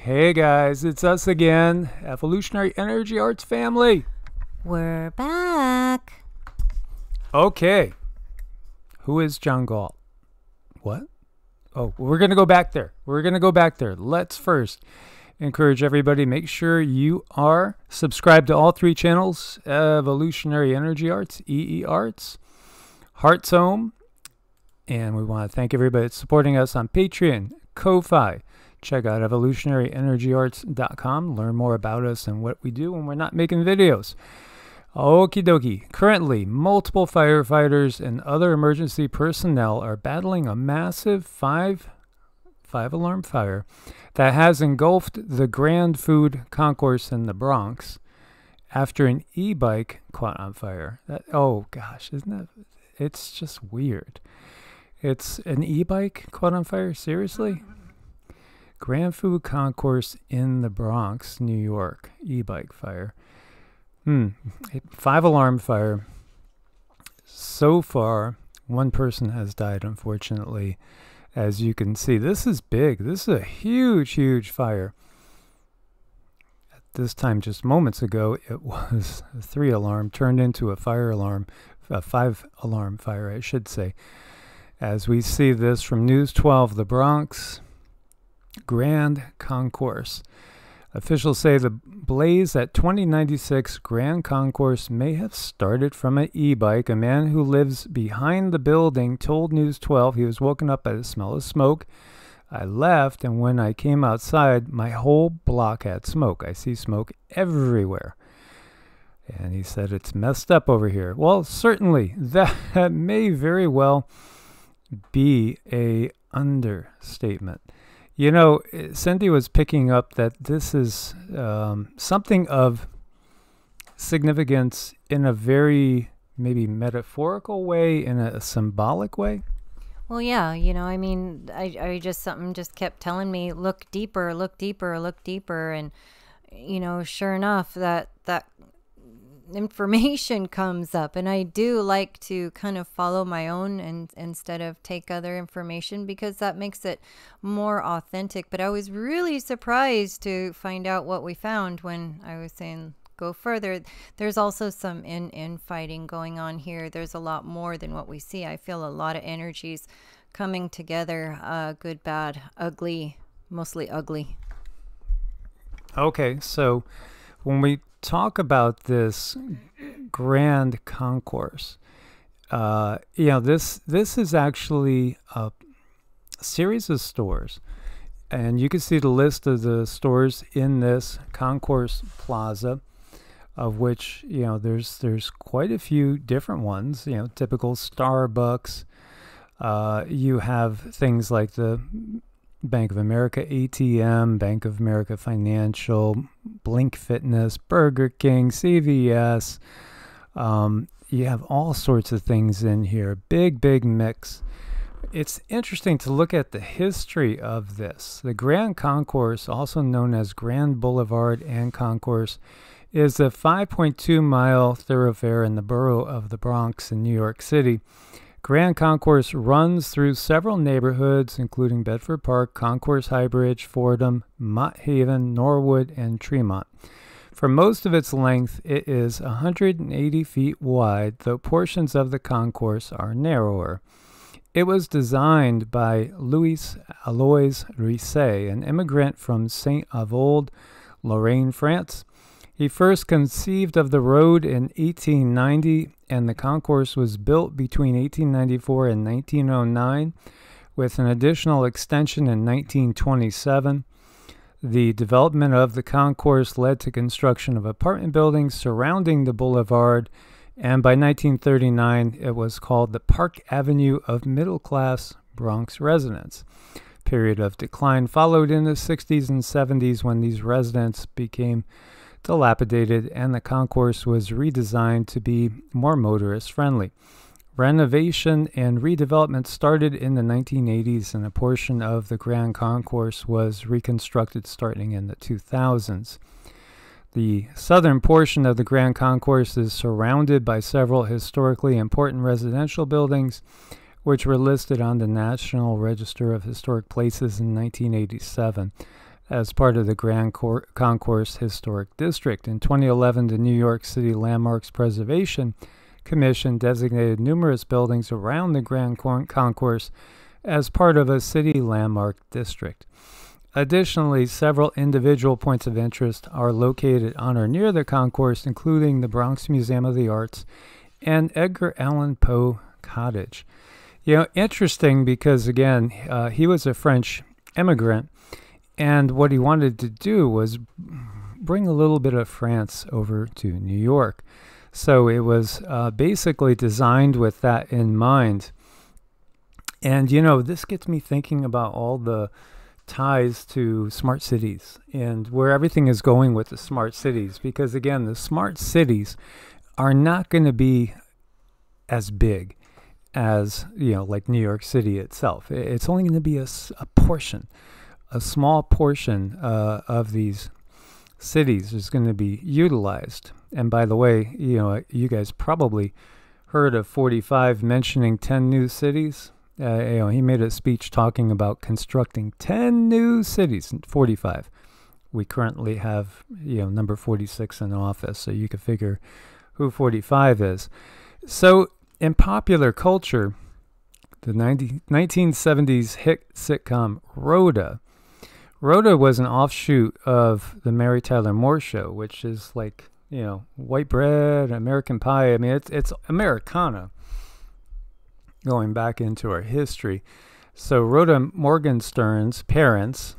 Hey guys, it's us again, Evolutionary Energy Arts family. We're back. Okay, who is John Galt? What? Oh, we're going to go back there. Let's first encourage everybody, make sure you are subscribed to all three channels, Evolutionary Energy Arts, EEARTS, Heart's Home, and we want to thank everybody that's supporting us on Patreon, Ko-Fi. Check out evolutionaryenergyarts.com. Learn more about us and what we do when we're not making videos. Okie dokie. Currently, multiple firefighters and other emergency personnel are battling a massive five-alarm fire that has engulfed the Grand Food Concourse in the Bronx after an e-bike caught on fire. Oh gosh, isn't that? It's just weird. It's an e-bike caught on fire? Seriously? Grand Food Concourse in the Bronx, New York. E-bike fire. 5-alarm fire. So far, one person has died, unfortunately. As you can see, this is big. This is a huge, huge fire. At this time, just moments ago, it was a 3-alarm turned into a 5-alarm fire, I should say. As we see this from News 12, the Bronx Grand Concourse. Officials say the blaze at 2096 Grand Concourse may have started from an e-bike. A man who lives behind the building told News 12 he was woken up by the smell of smoke. I left, and when I came outside, my whole block had smoke. I see smoke everywhere. And he said, it's messed up over here. Well, certainly, that may very well be a understatement. You know, Cindy was picking up that this is something of significance in a very maybe metaphorical way, in a symbolic way. Well, yeah, you know, I mean, something just kept telling me, look deeper, look deeper, look deeper. And, you know, sure enough, that information comes up, and I do like to kind of follow my own and instead of take other information, because that makes it more authentic. But I was really surprised to find out what we found when I was saying go further. There's also some infighting going on here. There's a lot more than what we see. I feel a lot of energies coming together, good, bad, ugly, mostly ugly. Okay, so when we talk about this Grand Concourse, you know, this is actually a series of stores, and you can see the list of the stores in this Concourse Plaza, of which, you know, there's quite a few different ones. You know, typical Starbucks. You have things like the Bank of America ATM, Bank of America Financial, Blink Fitness, Burger King, CVS. You have all sorts of things in here. Big mix. It's interesting to look at the history of this. The Grand Concourse, also known as Grand Boulevard and Concourse, is a 5.2-mile thoroughfare in the borough of the Bronx in New York City. Grand Concourse runs through several neighborhoods, including Bedford Park, Concourse Highbridge, Fordham, Mott Haven, Norwood, and Tremont. For most of its length, it is 180 feet wide, though portions of the concourse are narrower. It was designed by Louis Alois Risset, an immigrant from Saint-Avold, Lorraine, France. He first conceived of the road in 1890, and the concourse was built between 1894 and 1909, with an additional extension in 1927. The development of the concourse led to construction of apartment buildings surrounding the boulevard, and by 1939 it was called the Park Avenue of middle-class Bronx residents. Period of decline followed in the 60s and 70s when these residents became dilapidated and the concourse was redesigned to be more motorist friendly. Renovation and redevelopment started in the 1980s, and a portion of the Grand Concourse was reconstructed starting in the 2000s. The southern portion of the Grand Concourse is surrounded by several historically important residential buildings, which were listed on the National Register of Historic Places in 1987. as part of the Concourse Historic District. In 2011, the New York City Landmarks Preservation Commission designated numerous buildings around the Grand Concourse as part of a city landmark district. Additionally, several individual points of interest are located on or near the concourse, including the Bronx Museum of the Arts and Edgar Allan Poe Cottage. You know, interesting because, again, he was a French immigrant, and what he wanted to do was bring a little bit of France over to New York. So it was basically designed with that in mind. And, you know, this gets me thinking about all the ties to smart cities and where everything is going with the smart cities. Because, again, the smart cities are not going to be as big as, you know, like New York City itself. It's only going to be a portion, a small portion of these cities is going to be utilized. And by the way, you know, you guys probably heard of 45 mentioning 10 new cities. You know, he made a speech talking about constructing 10 new cities. 45. We currently have, you know, number 46 in office, so you can figure who 45 is. So in popular culture, the 1970s hit sitcom Rhoda was an offshoot of the Mary Tyler Moore Show, which is like, you know, white bread, American pie. I mean, it's Americana going back into our history. So Rhoda Morgenstern's parents,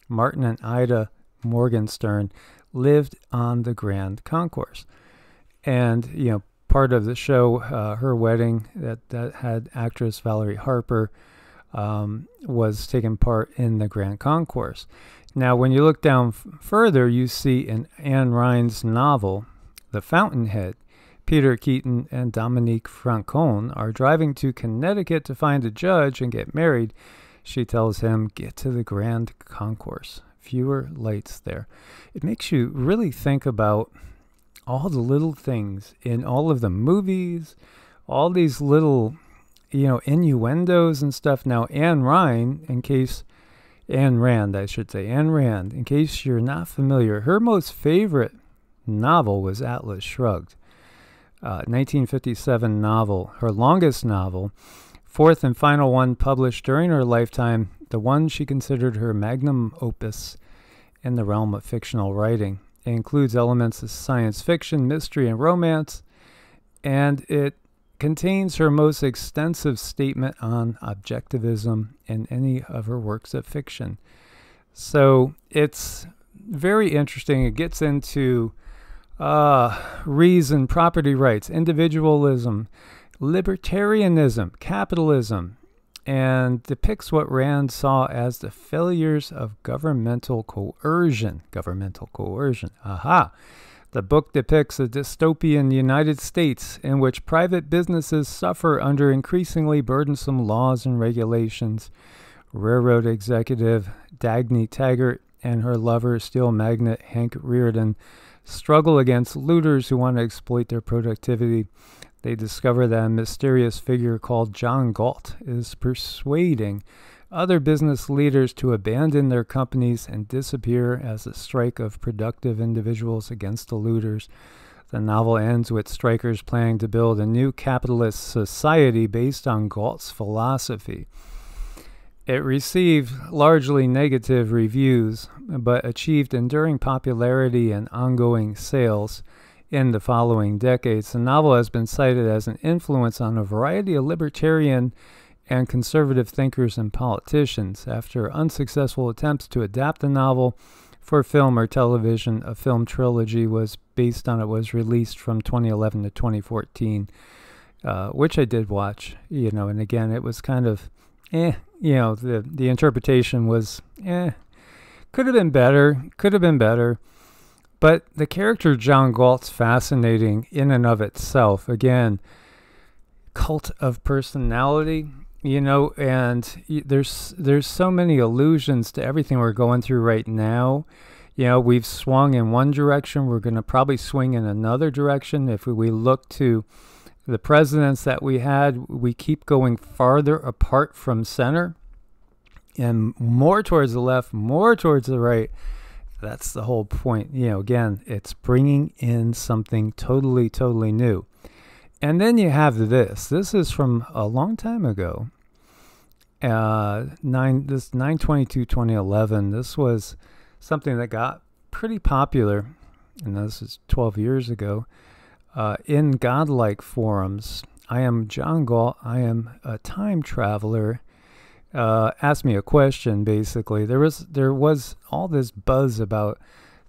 Martin and Ida Morgenstern, lived on the Grand Concourse. And, you know, part of the show, her wedding that had actress Valerie Harper, was taking part in the Grand Concourse. Now, when you look down further, you see in Anne Rine's novel, The Fountainhead, Peter Keaton and Dominique Francone are driving to Connecticut to find a judge and get married. She tells him, get to the Grand Concourse. Fewer lights there. It makes you really think about all the little things in all of the movies, all these little, you know, innuendos and stuff. Now, Anne Rand, in case you're not familiar, her most favorite novel was Atlas Shrugged, 1957 novel, her longest novel, fourth and final one published during her lifetime, the one she considered her magnum opus in the realm of fictional writing. It includes elements of science fiction, mystery, and romance, and it contains her most extensive statement on objectivism in any of her works of fiction. So it's very interesting. It gets into reason, property rights, individualism, libertarianism, capitalism, and depicts what Rand saw as the failures of governmental coercion. Aha! The book depicts a dystopian United States in which private businesses suffer under increasingly burdensome laws and regulations. Railroad executive Dagny Taggart and her lover, steel magnate Hank Reardon, struggle against looters who want to exploit their productivity. They discover that a mysterious figure called John Galt is persuading other business leaders to abandon their companies and disappear as a strike of productive individuals against the looters. The novel ends with strikers planning to build a new capitalist society based on Galt's philosophy. It received largely negative reviews, but achieved enduring popularity and ongoing sales in the following decades. The novel has been cited as an influence on a variety of libertarian and conservative thinkers and politicians. After unsuccessful attempts to adapt the novel for film or television, a film trilogy was based on it, was released from 2011 to 2014, which I did watch, you know, and again, it was kind of, you know, the interpretation was, could have been better, but the character John Galt's fascinating in and of itself. Again, cult of personality, you know, and there's so many allusions to everything we're going through right now. You know, we've swung in one direction. We're going to probably swing in another direction. If we look to the presidents that we had, we keep going farther apart from center. and more towards the left, more towards the right. That's the whole point. Again, it's bringing in something totally, totally new. And then you have this. This is from a long time ago. 9/22/2011. This was something that got pretty popular, and this is 12 years ago, in godlike forums. I am John Galt. I am a time traveler. Asked me a question. Basically, there was all this buzz about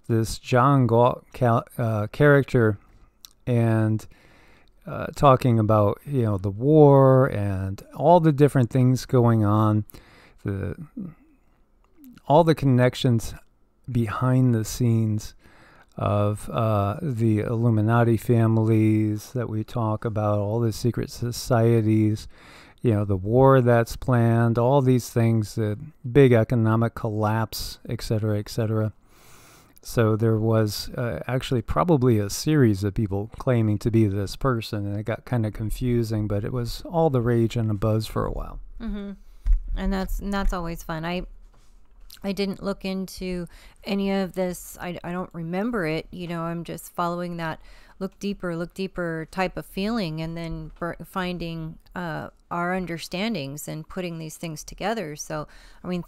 this John Galt character, and talking about the war and all the different things going on, all the connections behind the scenes of the Illuminati families that we talk about, all the secret societies, the war that's planned, all these things, the big economic collapse, etc., etc. So there was actually probably a series of people claiming to be this person, and it got kind of confusing, but it was all the rage and the buzz for a while. Mm-hmm. And that's always fun. I didn't look into any of this. I don't remember it. I'm just following that look deeper type of feeling, and then finding our understandings and putting these things together. So,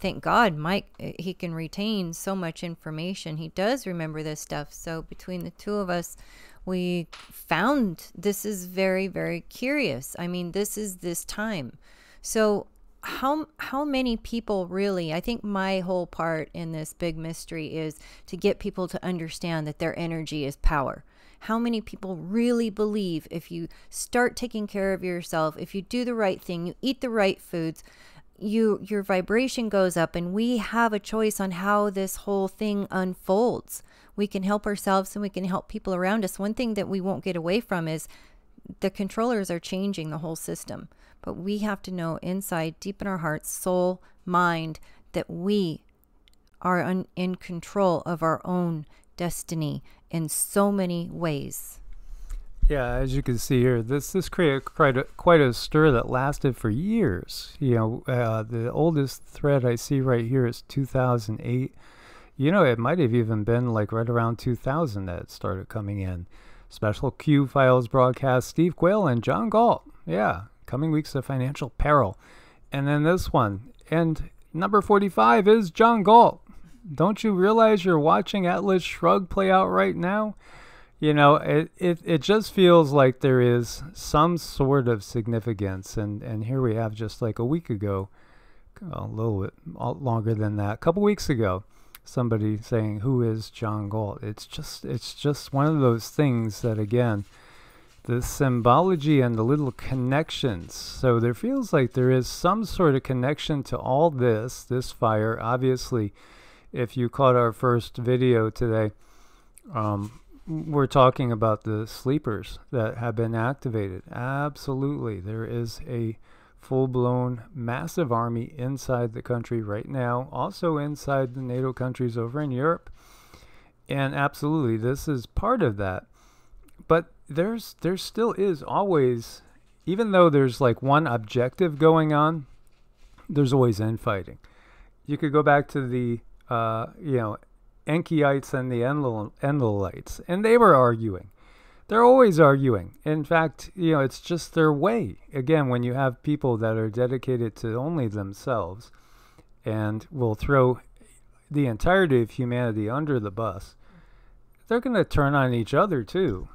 thank God Mike, he can retain so much information. He does remember this stuff. So between the two of us, we found this is very, very curious. This is this time. So how many people really, I think my whole part in this big mystery is to get people to understand that their energy is power. How many people really believe if you start taking care of yourself, if you do the right thing, you eat the right foods, your vibration goes up, and we have a choice on how this whole thing unfolds. We can help ourselves and we can help people around us. One thing that we won't get away from is the controllers are changing the whole system. But we have to know inside, deep in our hearts, soul, mind, that we are in control of our own destiny in so many ways. Yeah, as you can see here, this created quite a stir that lasted for years. The oldest thread I see right here is 2008. It might have even been like right around 2000 that it started coming in. Special Q files broadcast Steve Quayle and John Galt. Yeah, coming weeks of financial peril. And then this one. And number 45 is John Galt. Don't you realize you're watching Atlas Shrugged play out right now? It just feels like there is some sort of significance. And here we have just like a week ago, a little bit longer than that, a couple weeks ago, somebody saying, who is John Galt? It's just one of those things that, again, the symbology and the little connections. So there feels like there is some sort of connection to all this fire. Obviously, if you caught our first video today, we're talking about the sleepers that have been activated. Absolutely. There is a full-blown massive army inside the country right now, also inside the NATO countries over in Europe. And absolutely, this is part of that. But there still is always, even though there's like one objective going on, there's always infighting. You could go back to the Enkyites and the Enlilites, and they were arguing. They're always arguing. In fact, it's just their way. Again, when you have people that are dedicated to only themselves and will throw the entirety of humanity under the bus, they're going to turn on each other too.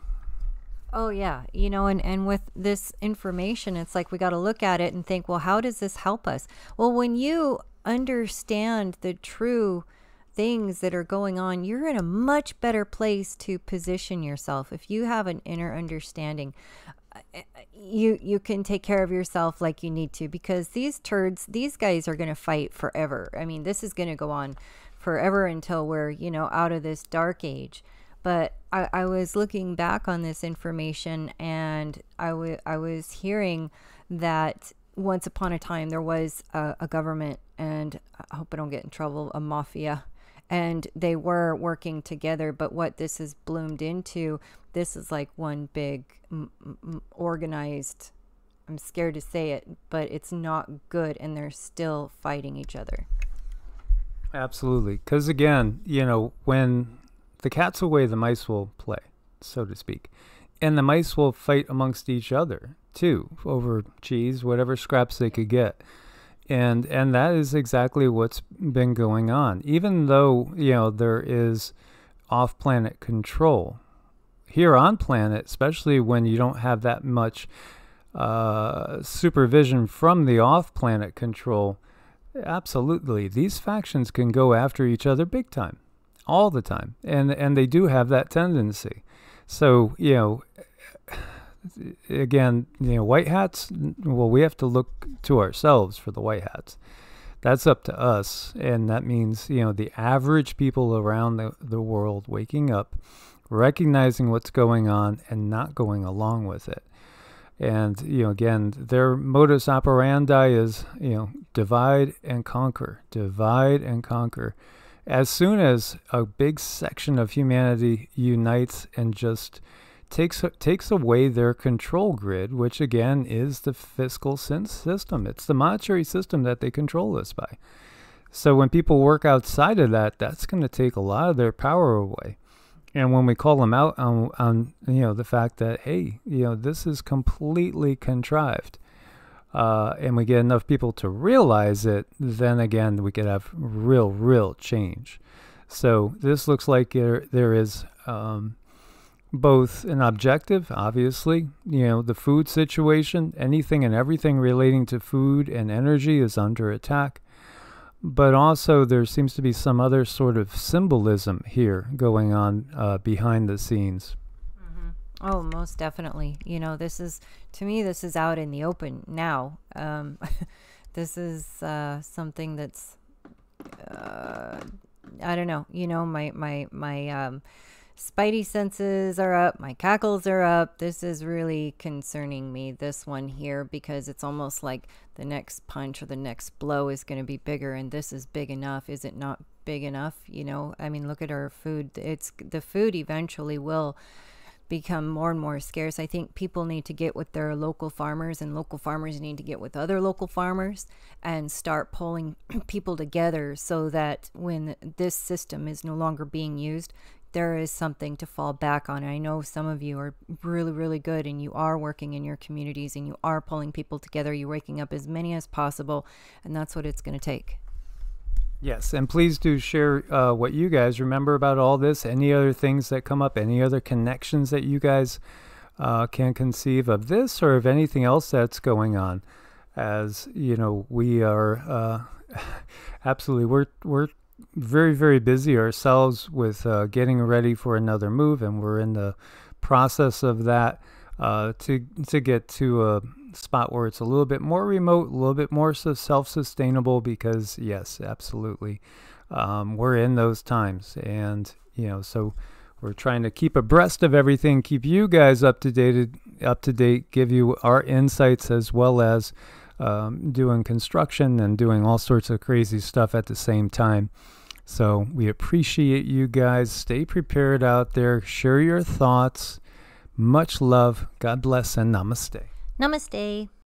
Oh, yeah. And with this information, it's like we got to look at it and think, well, how does this help us? Well, when you understand the true things that are going on, you're in a much better place to position yourself. If you have an inner understanding, you can take care of yourself like you need to, because these guys are going to fight forever. This is going to go on forever until we're, out of this dark age. But I was looking back on this information, and I was hearing that once upon a time there was a government, and I hope I don't get in trouble, a mafia, and they were working together. But what this has bloomed into, this is like one big organized, I'm scared to say it, but it's not good, and they're still fighting each other. Absolutely. Because again, when the cat's away, the mice will play, so to speak. And the mice will fight amongst each other too over cheese, whatever scraps they could get. And that is exactly what's been going on. Even though, there is off-planet control. Here on planet, especially when you don't have that much supervision from the off-planet control, absolutely, these factions can go after each other big time, all the time, and they do have that tendency. So again, white hats. Well, we have to look to ourselves for the white hats. That's up to us, and that means the average people around the world waking up, recognizing what's going on, and not going along with it. And, again, their modus operandi is, divide and conquer, divide and conquer. As soon as a big section of humanity unites and just takes away their control grid, which, again, is the fiscal system. It's the monetary system that they control us by. So when people work outside of that, that's going to take a lot of their power away. And when we call them out on the fact that, hey, this is completely contrived, and we get enough people to realize it, then again, we could have real change. So this looks like there is both an objective, obviously, the food situation, anything and everything relating to food and energy is under attack. But also there seems to be some other sort of symbolism here going on behind the scenes. Mm-hmm. Oh, most definitely. This is, to me, this is out in the open now. This is something that's, I don't know, my spidey senses are up, my cackles are up. This is really concerning me, this one here, because it's almost like the next punch or the next blow is going to be bigger, and this is big enough. Is it not big enough? I mean, look at our food. The food eventually will become more and more scarce. I think people need to get with their local farmers, and local farmers need to get with other local farmers and start pulling people together so that when this system is no longer being used, there is something to fall back on. I know some of you are really good, and you are working in your communities, and you are pulling people together. You're waking up as many as possible, and that's what it's going to take. Yes, and please do share what you guys remember about all this, any other things that come up, any other connections that you guys can conceive of this or of anything else that's going on. As we are absolutely, we're very busy ourselves with getting ready for another move, and we're in the process of that to get to a spot where it's a little bit more remote, a little bit more self-sustainable, because yes, absolutely, we're in those times, and so we're trying to keep abreast of everything, keep you guys up to date, give you our insights, as well as doing construction and doing all sorts of crazy stuff at the same time. So we appreciate you guys. Stay prepared out there. Share your thoughts. Much love. God bless, and namaste. Namaste.